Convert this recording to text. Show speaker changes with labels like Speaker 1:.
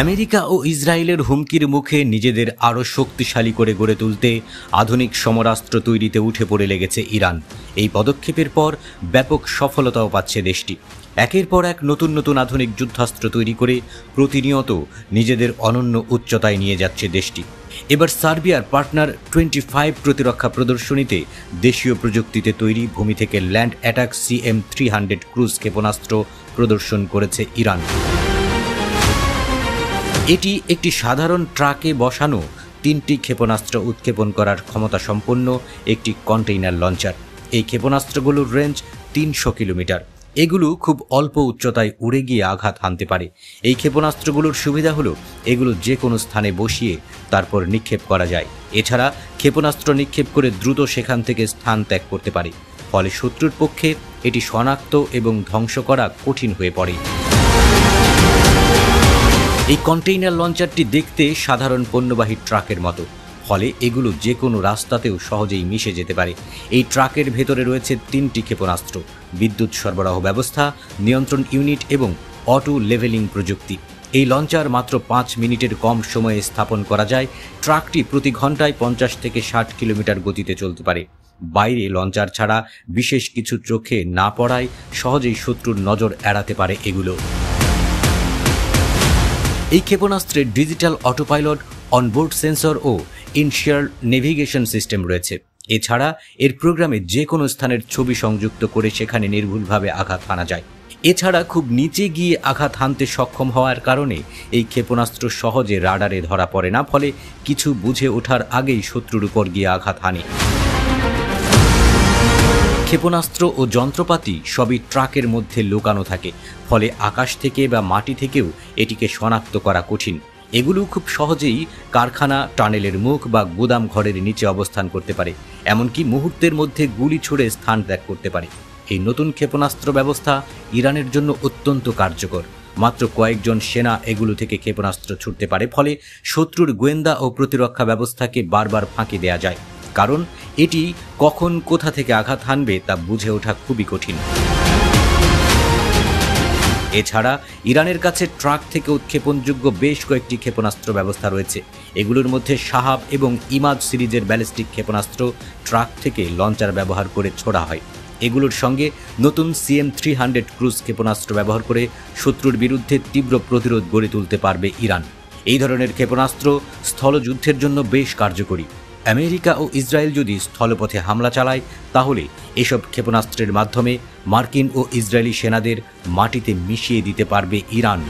Speaker 1: America ও ইসরায়েলের হুমকির মুখে নিজেদের আরও শক্তিশালী করে গড়ে তুলতে আধুনিক সমরাস্ত্র তৈরিতে উঠে পড়ে লেগেছে ইরান। এই পদক্ষেপের পর ব্যাপক সফলতাও পাচ্ছে দেশটি। একের পর এক নতুন নতুন আধুনিক যুদ্ধাস্ত্র তৈরি করে প্রতিনিয়ত নিজেদের অনন্য উচ্চতায় নিয়ে যাচ্ছে দেশটি। এবার সার্বিয়ার পার্টনার 25 প্রতিরক্ষা প্রদর্শনীতে দেশীয় প্রযুক্তিতে তৈরি ভূমি থেকে ল্যান্ড অ্যাটাক CM-300 ক্রুজ ক্ষেপণাস্ত্র প্রদর্শন করেছে ইরান। এটি একটি সাধারণ ট্রাকে বসানো 3টি ক্ষেপণাস্ত্র উৎক্ষেপণ করার ক্ষমতা সম্পন্ন একটি কন্টেইনার লঞ্চার। এই ক্ষেপণাস্ত্রগুলোর রেঞ্জ 300 কিলোমিটার। এগুলো খুব অল্প উচ্চতায় উড়ে গিয়ে আঘাত হানতে পারে। এই ক্ষেপণাস্ত্রগুলোর সুবিধা হলো এগুলো যে কোনো স্থানে বসিয়ে তারপর নিক্ষেপ করা যায়। এছাড়া ক্ষেপণাস্ত্র নিক্ষেপ করে দ্রুত সেখান থেকে স্থান ত্যাগ করতে পারে, ফলে শত্রুর পক্ষে এটি শনাক্ত এবং ধ্বংস করা কঠিন হয়ে পড়ে। এই কন্টেইনার লঞ্চারটি দেখতে সাধারণ পণ্যবাহী ট্রাকের মতো, ফলে এগুলো যে কোনো রাস্তাতেও সহজেই মিশে যেতে পারে। এই ট্রাকের ভেতরে রয়েছে 3টি ক্ষেপণাস্ত্র, বিদ্যুৎ সরবরাহ ব্যবস্থা, নিয়ন্ত্রণ ইউনিট এবং অটো লেভেলিং প্রযুক্তি। এই লঞ্চার মাত্র 5 মিনিটের কম সময়ে স্থাপন করা যায়। ট্রাকটি প্রতি ঘন্টায় 50 থেকে 60 কিলোমিটার গতিতে চলতে পারে। বাইরে লঞ্চার ছাড়া বিশেষ কিছু চোখে না পড়ায় সহজেই শত্রুর নজর এড়াতে পারে এগুলো। এই ক্ষেপণাস্ত্রের ডিজিটাল অটোপাইলট, অনবোর্ড সেন্সর ও ইনশিয়ার নেভিগেশন সিস্টেম রয়েছে। এছাড়া এর প্রোগ্রামে যে কোনো স্থানের ছবি সংযুক্ত করে সেখানে নির্ভুলভাবে আঘাত হানা যায়। এছাড়া খুব নিচে গিয়ে আঘাত হানতে সক্ষম হওয়ার কারণে এই ক্ষেপণাস্ত্র সহজে রাডারে ধরা পড়ে না, ফলে কিছু বুঝে ওঠার আগেই শত্রুর উপর গিয়ে আঘাত হানে। ক্ষেপণাস্ত্র ও যন্ত্রপাতি সবই ট্রাকের মধ্যে লুকানো থাকে, ফলে আকাশ থেকে বা মাটি থেকেও এটিকে শনাক্ত করা কঠিন। এগুলো খুব সহজেই কারখানা, টানেলের মুখ বা গুদাম ঘরের নিচে অবস্থান করতে পারে, এমনকি মুহূর্তের মধ্যে গুলি ছুড়ে স্থান ত্যাগ করতে পারে। এই নতুন ক্ষেপণাস্ত্র ব্যবস্থা ইরানের জন্য অত্যন্ত কার্যকর। মাত্র কয়েকজন সেনা এগুলো থেকে ক্ষেপণাস্ত্র ছুটতে পারে, ফলে শত্রুর গোয়েন্দা ও প্রতিরক্ষা ব্যবস্থাকে বারবার ফাঁকি দেয়া যায়, কারণ এটি কখন কোথা থেকে আঘাত হানবে তা বুঝে ওঠা খুবই কঠিন। এছাড়া ইরানের কাছে ট্রাক থেকে উৎক্ষেপণযোগ্য বেশ কয়েকটি ক্ষেপণাস্ত্র ব্যবস্থা রয়েছে। এগুলোর মধ্যে শাহাব এবং ইমাদ সিরিজের ব্যালিস্টিক ক্ষেপণাস্ত্র ট্রাক থেকে লঞ্চার ব্যবহার করে ছোড়া হয়। এগুলোর সঙ্গে নতুন CM-300 ক্রুজ ক্ষেপণাস্ত্র ব্যবহার করে শত্রুর বিরুদ্ধে তীব্র প্রতিরোধ গড়ে তুলতে পারবে ইরান। এই ধরনের ক্ষেপণাস্ত্র স্থলযুদ্ধের জন্য বেশ কার্যকরী। আমেরিকা ও ইসরায়েল যদি স্থলপথে হামলা চালায়, তাহলে এসব ক্ষেপণাস্ত্রের মাধ্যমে মার্কিন ও ইসরায়েলি সেনাদের মাটিতে মিশিয়ে দিতে পারবে ইরান।